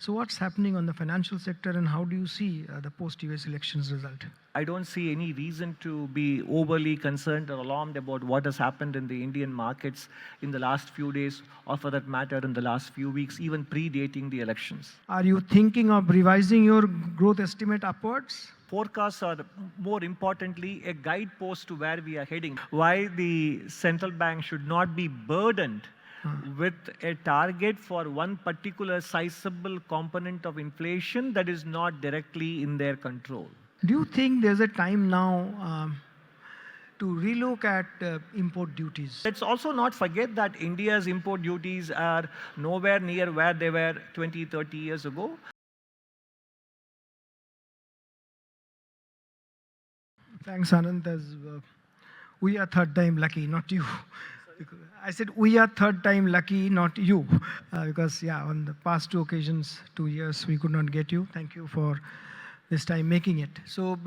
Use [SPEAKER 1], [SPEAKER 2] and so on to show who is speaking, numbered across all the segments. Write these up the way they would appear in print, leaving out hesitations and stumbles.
[SPEAKER 1] So what's happening on the financial sector, and how do you see the post-US elections result?
[SPEAKER 2] I don't see any reason to be overly concerned or alarmed about what has happened in the Indian markets in the last few days, or for that matter, in the last few weeks, even predating the elections.
[SPEAKER 1] Are you thinking of revising your growth estimate upwards?
[SPEAKER 2] Forecasts are, more importantly, a guidepost to where we are heading. Why the central bank should not be burdened with a target for one particular sizable component of inflation that is not directly in their control.
[SPEAKER 1] Do you think there's a time now to relook at import duties?
[SPEAKER 2] Let's also not forget that India's import duties are nowhere near where they were 20, 30 years ago.
[SPEAKER 1] Thanks, Anand. We are third time lucky, not you. I said we are third time lucky, not you. Because, yeah, on the past 2 occasions, 2 years, we could not get you. Thank you for this time making it. So,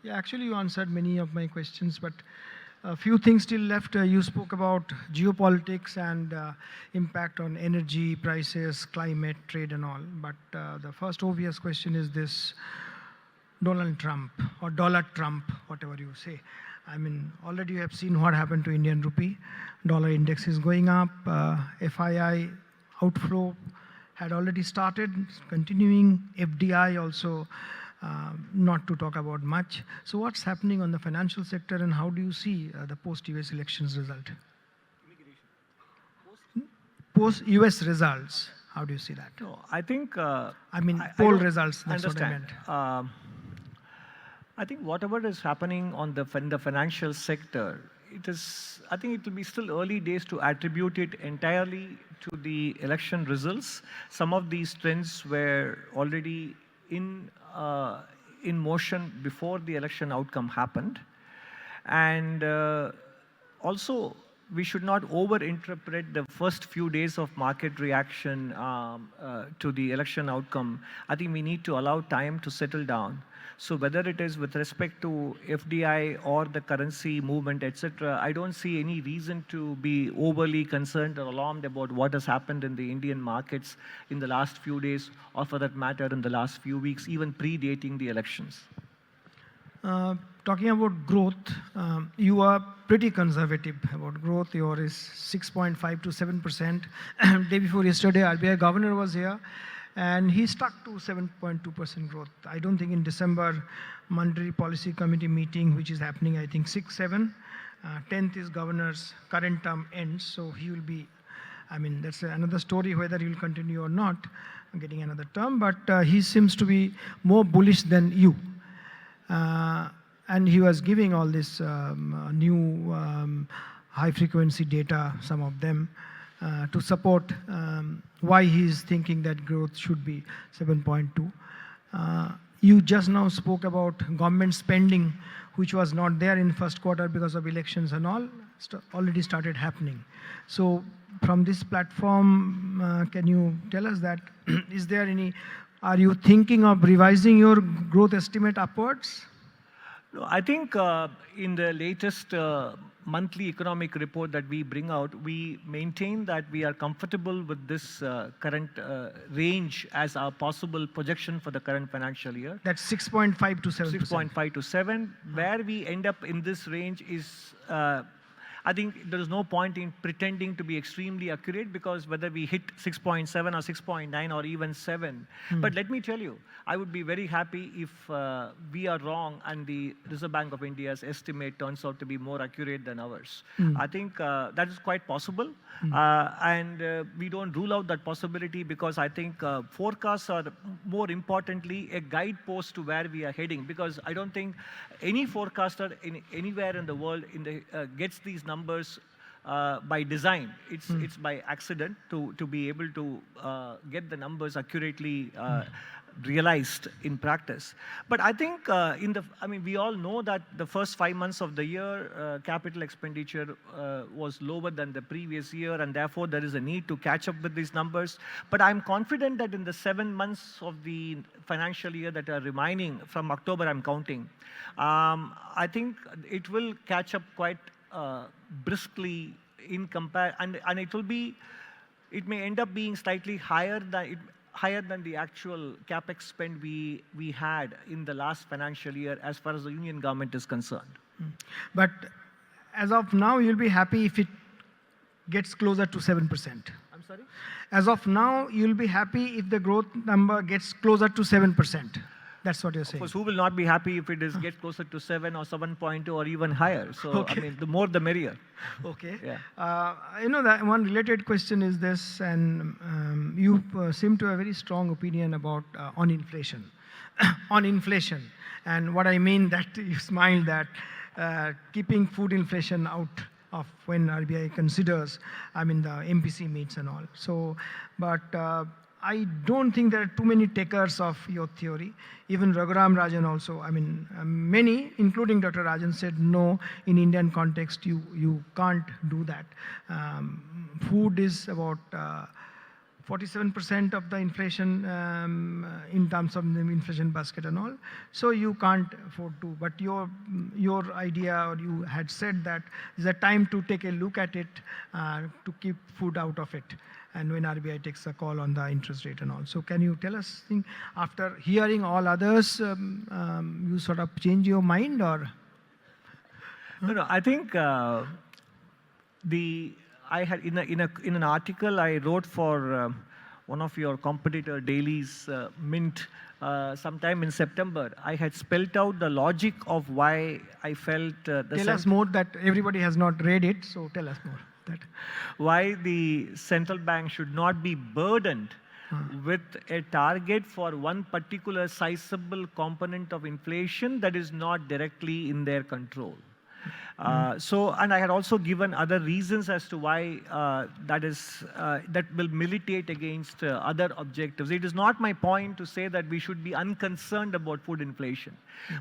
[SPEAKER 1] yeah, actually you answered many of my questions, but a few things still left. You spoke about geopolitics and impact on energy prices, climate, trade and all. But the first obvious question is this: Donald Trump or Dollar Trump, whatever you say. I mean, already you have seen what happened to Indian rupee. Dollar index is going up. FII outflow had already started, continuing. FDI also, not to talk about much. So what's happening on the financial sector, and how do you see the post-US elections result? Post-US results, how do you see that?
[SPEAKER 2] No, I think...
[SPEAKER 1] I mean, poll results, that's
[SPEAKER 2] understand.
[SPEAKER 1] what I meant.
[SPEAKER 2] I think whatever is happening on the financial sector, I think it will be still early days to attribute it entirely to the election results. Some of these trends were already in motion before the election outcome happened. And also, we should not overinterpret the first few days of market reaction to the election outcome. I think we need to allow time to settle down. So whether it is with respect to FDI or the currency movement, etc., I don't see any reason to be overly concerned or alarmed about what has happened in the Indian markets in the last few days, or for that matter, in the last few weeks, even predating the elections.
[SPEAKER 1] Talking about growth, you are pretty conservative about growth. Yours is 6.5 to 7%. Day before yesterday, RBI governor was here, and he stuck to 7.2% growth. I don't think in December, Monetary Policy Committee meeting, which is happening, I think 6, 7. 10th is governor's current term ends, so he will be, I mean, that's another story whether he will continue or not, getting another term, but he seems to be more bullish than you. And he was giving all this new high-frequency data, some of them, to support why he is thinking that growth should be 7.2. You just now spoke about government spending, which was not there in first quarter because of elections and all, already started happening. So from this platform, can you tell us that, is there any, are you thinking of revising your growth estimate upwards?
[SPEAKER 2] No, I think in the latest monthly economic report that we bring out, we maintain that we are comfortable with this current range as our possible projection for the current financial year.
[SPEAKER 1] That's 6.5 to 7%.
[SPEAKER 2] 6.5 to 7. Where we end up in this range is, I think there is no point in pretending to be extremely accurate, because whether we hit 6.7 or 6.9 or even 7. But let me tell you, I would be very happy if we are wrong and the Reserve Bank of India's estimate turns out to be more accurate than ours. I think that is quite possible. And we don't rule out that possibility, because I think forecasts are, more importantly, a guidepost to where we are heading. Because I don't think any forecaster anywhere in the world gets these numbers by design. It's by accident to be able to get the numbers accurately realized in practice. But I think we all know that the first 5 months of the year, capital expenditure was lower than the previous year, and therefore there is a need to catch up with these numbers. But I'm confident that in the 7 months of the financial year that are remaining, from October I'm counting, I think it will catch up quite briskly in and it may end up being slightly higher than it. higher than the actual capex spend we had in the last financial year as far as the union government is concerned.
[SPEAKER 1] But as of now, you'll be happy if it gets closer to 7%.
[SPEAKER 2] I'm sorry?
[SPEAKER 1] As of now, you'll be happy if the growth number gets closer to 7%. That's what you're
[SPEAKER 2] Of
[SPEAKER 1] saying.
[SPEAKER 2] course, who will not be happy if it is get closer to 7 or 7.2 or even higher? So,
[SPEAKER 1] Okay.
[SPEAKER 2] I mean, the more the merrier.
[SPEAKER 1] Okay.
[SPEAKER 2] Yeah.
[SPEAKER 1] That one related question is this, and you seem to have a very strong opinion about on inflation, on inflation, and what I mean that you smile that keeping food inflation out of when RBI considers, I mean the MPC meets and all. So, but I don't think there are too many takers of your theory. Even Raghuram Rajan also, I mean, many, including Dr. Rajan, said no, in Indian context, you can't do that. Food is about 47% of the inflation in terms of the inflation basket and all. So you can't afford to. But your idea, or you had said that it's a time to take a look at it to keep food out of it. And when RBI takes a call on the interest rate and all. So can you tell us, after hearing all others, you sort of change your mind, or?
[SPEAKER 2] No, I think I had in an article I wrote for one of your competitor dailies, Mint, sometime in September. I had spelt out the logic of why I felt
[SPEAKER 1] tell us more, that everybody has not read it, so tell us more.
[SPEAKER 2] Why the central bank should not be burdened with a target for one particular sizable component of inflation that is not directly in their control. And I had also given other reasons as to why that will militate against other objectives. It is not my point to say that we should be unconcerned about food inflation,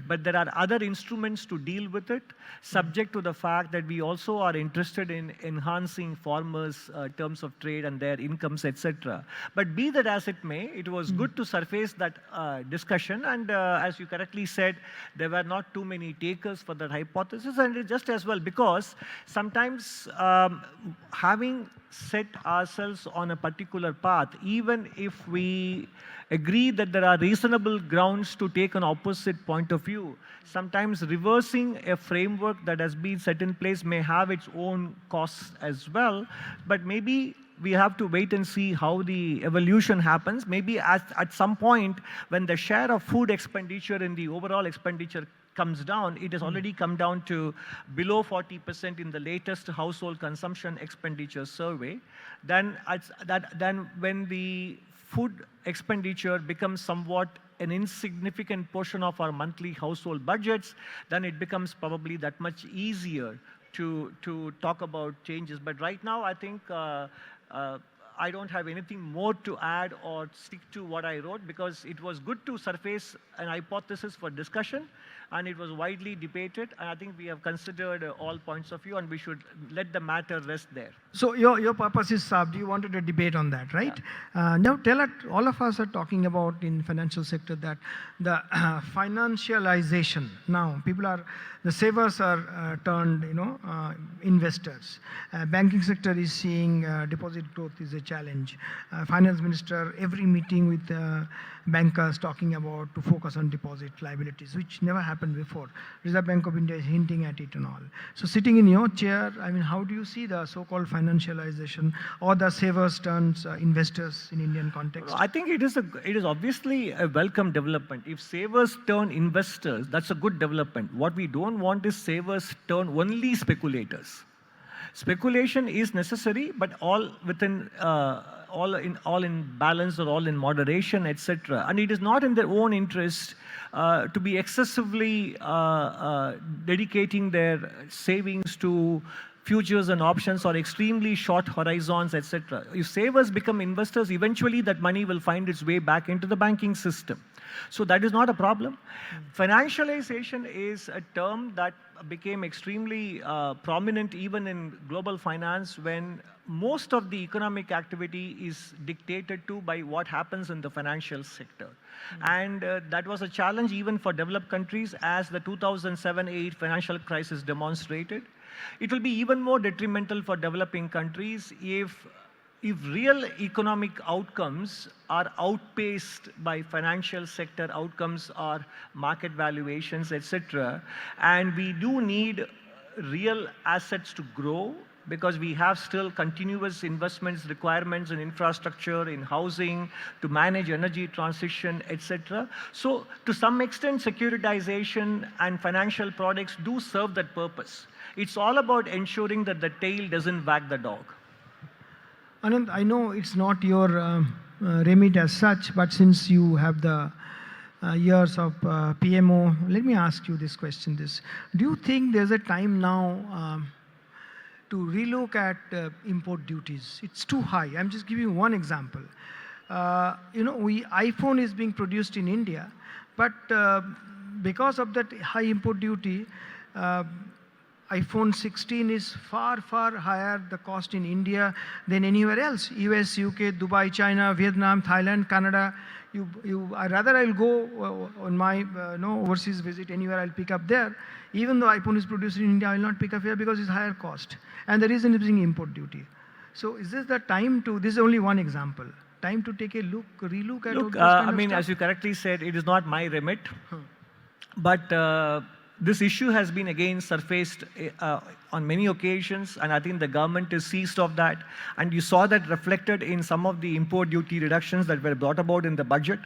[SPEAKER 2] but there are other instruments to deal with it, subject to the fact that we also are interested in enhancing farmers' terms of trade and their incomes, etc. But be that as it may, it was good to surface that discussion, and as you correctly said, there were not too many takers for that hypothesis, and it just as well, because sometimes having set ourselves on a particular path, even if we agree that there are reasonable grounds to take an opposite point of view, sometimes reversing a framework that has been set in place may have its own costs as well. But maybe we have to wait and see how the evolution happens. Maybe at some point, when the share of food expenditure in the overall expenditure comes down, it has already come down to below 40% in the latest household consumption expenditure survey. Then when the food expenditure becomes somewhat an insignificant portion of our monthly household budgets, then it becomes probably that much easier to talk about changes. But right now, I think I don't have anything more to add or stick to what I wrote, because it was good to surface an hypothesis for discussion, and it was widely debated, and I think we have considered all points of view, and we should let the matter rest there.
[SPEAKER 1] So your purpose is served. You wanted a debate on that, right? Yeah. Now tell us, all of us are talking about in financial sector that the financialization. Now the savers are turned, investors. Banking sector is seeing deposit growth is a challenge. Finance minister, every meeting with bankers talking about to focus on deposit liabilities, which never happened before. Reserve Bank of India is hinting at it and all. So sitting in your chair, I mean, how do you see the so-called financialization or the savers turns investors in Indian context?
[SPEAKER 2] I think it is obviously a welcome development. If savers turn investors, that's a good development. What we don't want is savers turn only speculators. Speculation is necessary, but all within all in balance, or all in moderation, etc. And it is not in their own interest to be excessively dedicating their savings to futures and options or extremely short horizons, etc. If savers become investors, eventually that money will find its way back into the banking system. So that is not a problem. Financialization is a term that became extremely prominent even in global finance, when most of the economic activity is dictated to by what happens in the financial sector. And that was a challenge even for developed countries, as the 2007-8 financial crisis demonstrated. It will be even more detrimental for developing countries if if real economic outcomes are outpaced by financial sector outcomes or market valuations, etc., and we do need real assets to grow because we have still continuous investments requirements in infrastructure, in housing, to manage energy transition, etc. So to some extent, securitization and financial products do serve that purpose. It's all about ensuring that the tail doesn't wag the dog.
[SPEAKER 1] Anand, I know it's not your remit as such, but since you have the years of PMO, let me ask you this question. Do you think there's a time now to relook at import duties? It's too high. I'm just giving you one example. iPhone is being produced in India, but because of that high import duty, iPhone 16 is far, far higher the cost in India than anywhere else. US, UK, Dubai, China, Vietnam, Thailand, Canada. I'll go on my overseas visit anywhere, I'll pick up there. Even though iPhone is produced in India, I will not pick up here because it's higher cost. And the reason is being import duty. So is this the time to, this is only one example, time to take a relook at all those kind of stuff?
[SPEAKER 2] As you correctly said, it is not my remit. But this issue has been again surfaced on many occasions, and I think the government is seized of that. And you saw that reflected in some of the import duty reductions that were brought about in the budget.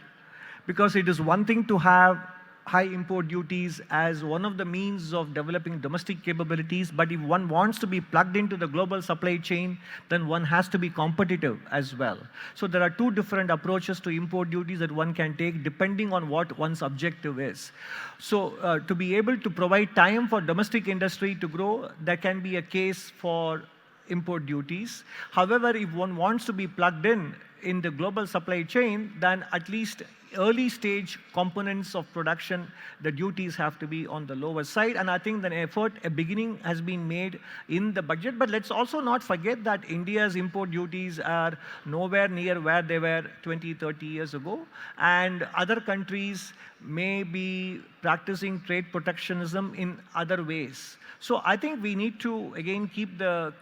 [SPEAKER 2] Because it is one thing to have high import duties as one of the means of developing domestic capabilities, but if one wants to be plugged into the global supply chain, then one has to be competitive as well. So there are two different approaches to import duties that one can take depending on what one's objective is. So to be able to provide time for domestic industry to grow, there can be a case for import duties. However, if one wants to be plugged in the global supply chain, then at least early stage components of production, the duties have to be on the lower side. And I think a beginning has been made in the budget. But let's also not forget that India's import duties are nowhere near where they were 20, 30 years ago. And other countries may be practicing trade protectionism in other ways. So I think we need to, again, keep the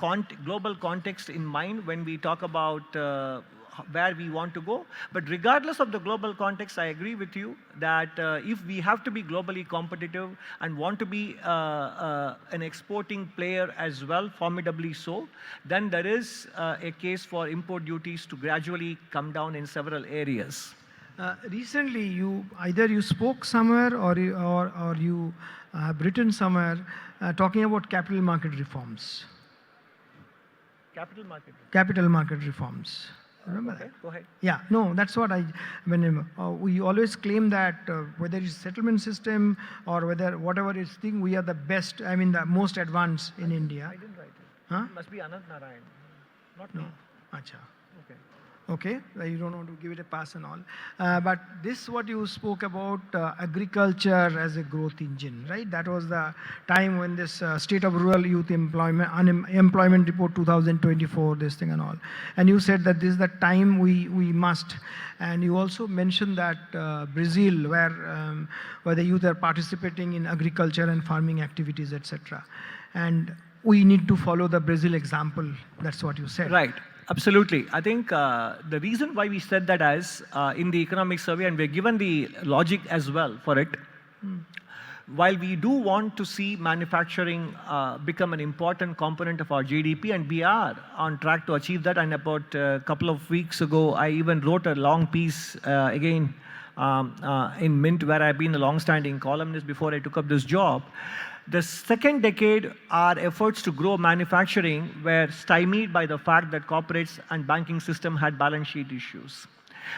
[SPEAKER 2] global context in mind when we talk about where we want to go. But regardless of the global context, I agree with you that if we have to be globally competitive and want to be an exporting player as well, formidably so, then there is a case for import duties to gradually come down in several areas.
[SPEAKER 1] Recently, either you spoke somewhere or you have written somewhere talking about capital market reforms.
[SPEAKER 2] Capital market?
[SPEAKER 1] Capital market reforms. Remember that?
[SPEAKER 2] Go ahead.
[SPEAKER 1] Yeah, no, that's what we always claim that whether it's settlement system or whatever is thing, we are the best, the most advanced in India.
[SPEAKER 2] I didn't write it.
[SPEAKER 1] Huh?
[SPEAKER 2] It must be Anant Narayan, not
[SPEAKER 1] No.
[SPEAKER 2] me.
[SPEAKER 1] Acha.
[SPEAKER 2] Okay.
[SPEAKER 1] Okay, you don't want to give it a pass and all. But this what you spoke about, agriculture as a growth engine, right? That was the time when this State of Rural Youth Employment Report 2024, this thing and all. And you said that this is the time we must. And you also mentioned that Brazil, where the youth are participating in agriculture and farming activities, etc. And we need to follow the Brazil example. That's what you said.
[SPEAKER 2] Right. Absolutely. I think the reason why we said that as in the economic survey, and we're given the logic as well for it, while we do want to see manufacturing become an important component of our GDP, and we are on track to achieve that, and about a couple of weeks ago, I even wrote a long piece again in Mint, where I've been a long-standing columnist before I took up this job. The second decade, our efforts to grow manufacturing were stymied by the fact that corporates and banking system had balance sheet issues.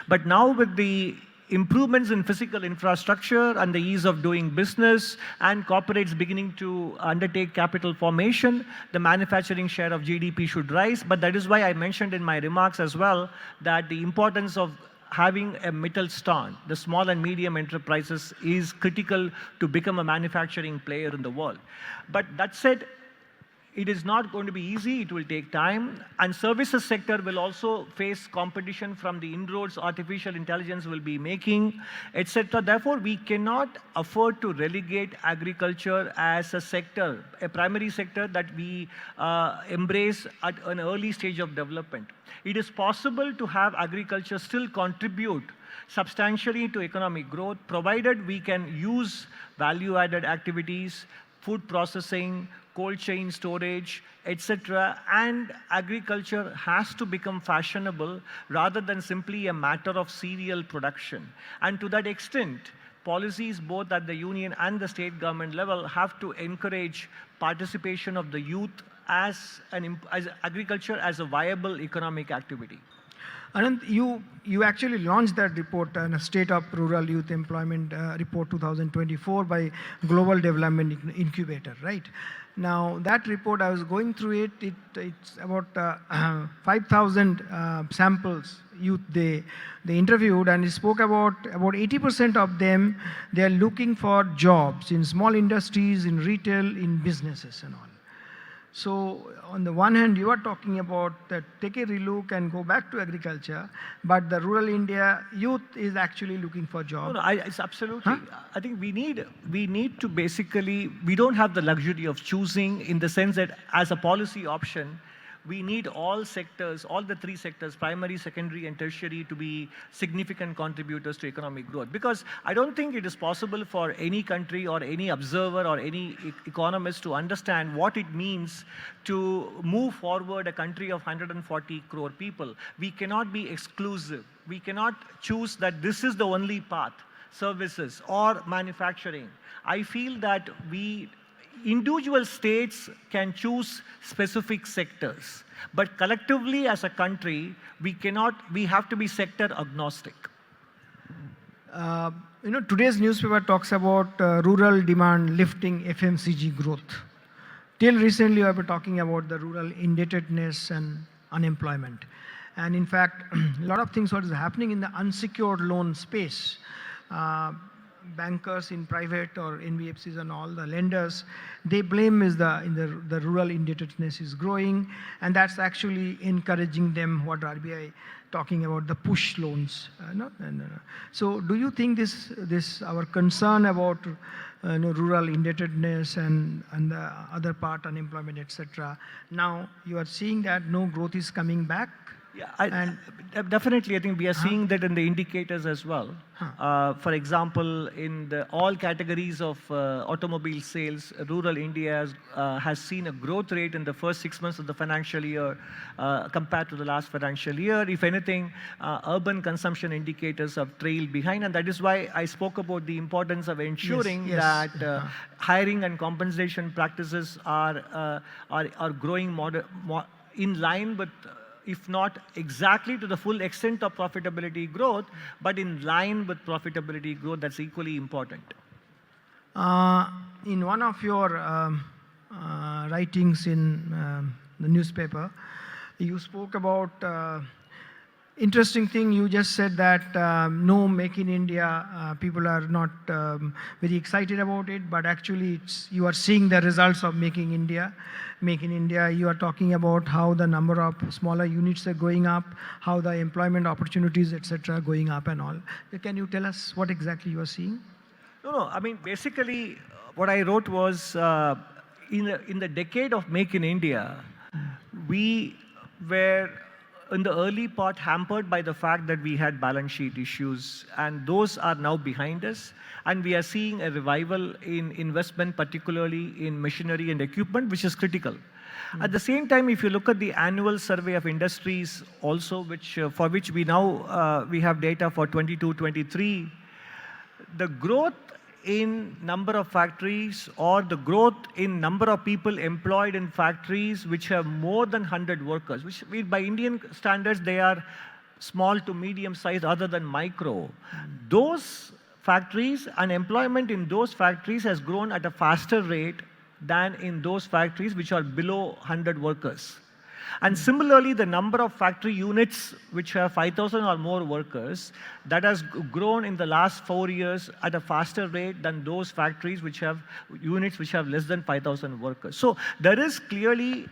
[SPEAKER 2] But now with the improvements in physical infrastructure and the ease of doing business and corporates beginning to undertake capital formation, the manufacturing share of GDP should rise. But that is why I mentioned in my remarks as well that the importance of having a Mittelstand, the small and medium enterprises, is critical to become a manufacturing player in the world. But that said, it is not going to be easy, it will take time, and services sector will also face competition from the inroads artificial intelligence will be making, etc. Therefore, we cannot afford to relegate agriculture as a sector, a primary sector that we embrace at an early stage of development. It is possible to have agriculture still contribute substantially to economic growth, provided we can use value-added activities, food processing, cold chain storage, etc. And agriculture has to become fashionable rather than simply a matter of cereal production. And to that extent, policies both at the union and the state government level have to encourage participation of the youth as agriculture as a viable economic activity.
[SPEAKER 1] Anant, you actually launched that report, State of Rural Youth Employment Report 2024 by Global Development Incubator, right? Now, that report, I was going through it, it's about 5,000 samples youth they interviewed, and it spoke about 80% of them, they are looking for jobs in small industries, in retail, in businesses and all. So on the one hand, you are talking about that take a relook and go back to agriculture, but the rural India youth is actually looking for jobs.
[SPEAKER 2] No, it's absolutely. Huh? I think we need to basically, we don't have the luxury of choosing in the sense that as a policy option, we need all sectors, all the three sectors, primary, secondary, and tertiary, to be significant contributors to economic growth. Because I don't think it is possible for any country or any observer or any economist to understand what it means to move forward a country of 140 crore people. We cannot be exclusive. We cannot choose that this is the only path, services or manufacturing. I feel that individual states can choose specific sectors, but collectively as a country, we have to be sector agnostic.
[SPEAKER 1] Today's newspaper talks about rural demand lifting FMCG growth. Till recently, I was talking about the rural indebtedness and unemployment. And in fact, a lot of things what is happening in the unsecured loan space. Bankers in private or NBFCs and all the lenders, they blame is the rural indebtedness is growing, and that's actually encouraging them, what RBI talking about, the push loans. So do you think this our concern about rural indebtedness and the other part, unemployment, etc., now you are seeing that no growth is coming back?
[SPEAKER 2] Yeah, definitely. I think we are seeing that in the indicators as well. For example, in all categories of automobile sales, rural India has seen a growth rate in the first 6 months of the financial year compared to the last financial year. If anything, urban consumption indicators have trailed behind, and that is why I spoke about the importance of ensuring that hiring and compensation practices are growing in line with, if not exactly to the full extent of profitability growth, but in line with profitability growth, that's equally important.
[SPEAKER 1] In one of your writings in the newspaper, you spoke about interesting thing. You just said that no Make in India, people are not very excited about it, but actually you are seeing the results of Make in India. You are talking about how the number of smaller units are going up, how the employment opportunities, etc., are going up and all. Can you tell us what exactly you are seeing?
[SPEAKER 2] No. I mean, basically, what I wrote was in the decade of Make in India, we were in the early part hampered by the fact that we had balance sheet issues, and those are now behind us, and we are seeing a revival in investment, particularly in machinery and equipment, which is critical. At the same time, if you look at the annual survey of industries also, for which we now we have data for 22-23, the growth in number of factories or the growth in number of people employed in factories which have more than 100 workers, which by Indian standards, they are small to medium size other than micro. Those factories and employment in those factories has grown at a faster rate than in those factories which are below 100 workers. And similarly, the number of factory units which have 5,000 or more workers, that has grown in the last 4 years at a faster rate than those factories which have units which have less than 5,000 workers. So there is clearly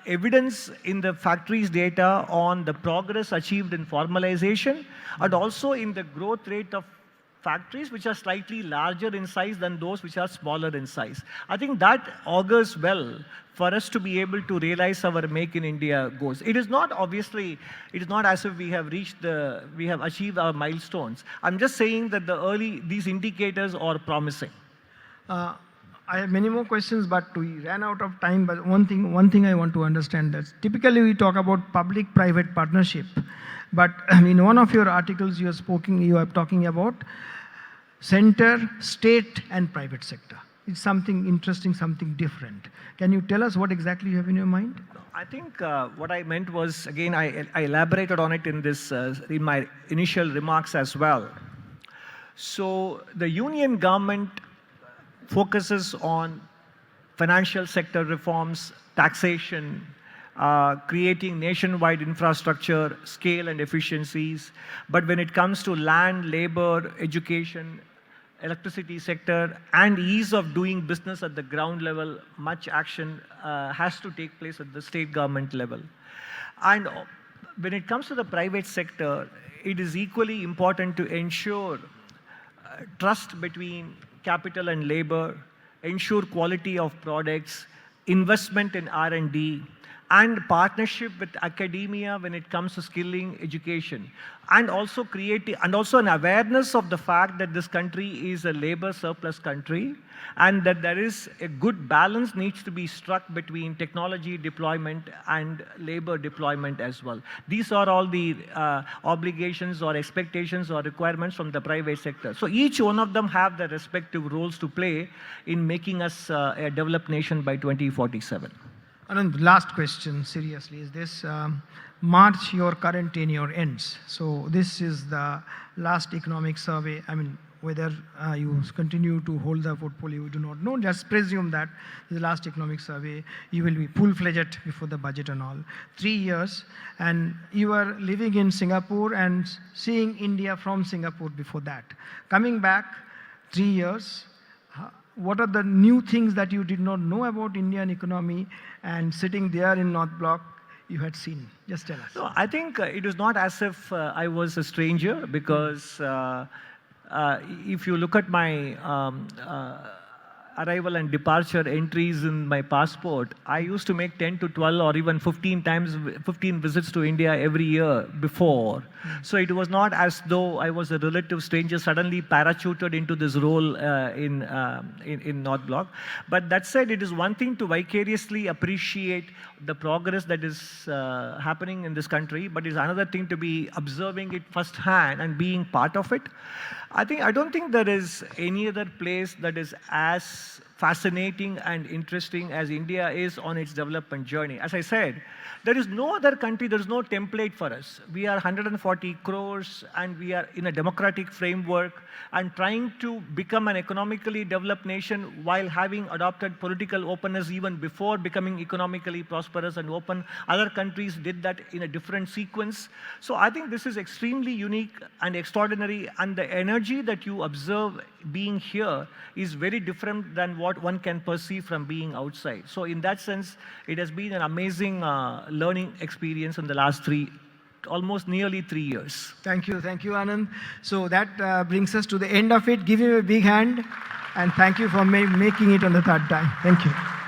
[SPEAKER 2] evidence in the factories data on the progress achieved in formalization and also in the growth rate of factories which are slightly larger in size than those which are smaller in size. I think that augurs well for us to be able to realize our Make in India goals. It is not obviously, it is not as if we have achieved our milestones. I'm just saying that these indicators are promising.
[SPEAKER 1] I have many more questions, but we ran out of time. But one thing I want to understand is typically we talk about public-private partnership, but in one of your articles you are talking about center, state, and private sector. It's something interesting, something different. Can you tell us what exactly you have in your mind?
[SPEAKER 2] I think what I meant was, again, I elaborated on it in my initial remarks as well. So the union government focuses on financial sector reforms, taxation, creating nationwide infrastructure, scale and efficiencies. But when it comes to land, labor, education, electricity sector, and ease of doing business at the ground level, much action has to take place at the state government level. And when it comes to the private sector, it is equally important to ensure trust between capital and labor, ensure quality of products, investment in R&D, and partnership with academia when it comes to skilling education, and also an awareness of the fact that this country is a labor surplus country and that there is a good balance needs to be struck between technology deployment and labor deployment as well. These are all the obligations or expectations or requirements from the private sector. So each one of them have their respective roles to play in making us a developed nation by 2047.
[SPEAKER 1] Anand, last question, seriously, is this March your current tenure ends. So this is the last economic survey. I mean, whether you continue to hold the portfolio, we do not know. Just presume that the last economic survey, you will be full-fledged before the budget and all. 3 years, and you are living in Singapore and seeing India from Singapore before that. Coming back 3 years, what are the new things that you did not know about Indian economy and sitting there in North Block you had seen? Just tell us.
[SPEAKER 2] No, I think it is not as if I was a stranger because if you look at my arrival and departure entries in my passport, I used to make 10 to 12 or even 15 visits to India every year before. So it was not as though I was a relative stranger suddenly parachuted into this role in North Block. But that said, it is one thing to vicariously appreciate the progress that is happening in this country, but it's another thing to be observing it firsthand and being part of it. I don't think there is any other place that is as fascinating and interesting as India is on its development journey. As I said, there is no other country, there is no template for us. We are 140 crores and we are in a democratic framework and trying to become an economically developed nation while having adopted political openness even before becoming economically prosperous and open. Other countries did that in a different sequence. So I think this is extremely unique and extraordinary, and the energy that you observe being here is very different than what one can perceive from being outside. So in that sense, it has been an amazing learning experience in the last almost nearly 3 years.
[SPEAKER 1] Thank you, Anand. So that brings us to the end of it. Give him a big hand, and thank you for making it on the third time. Thank you.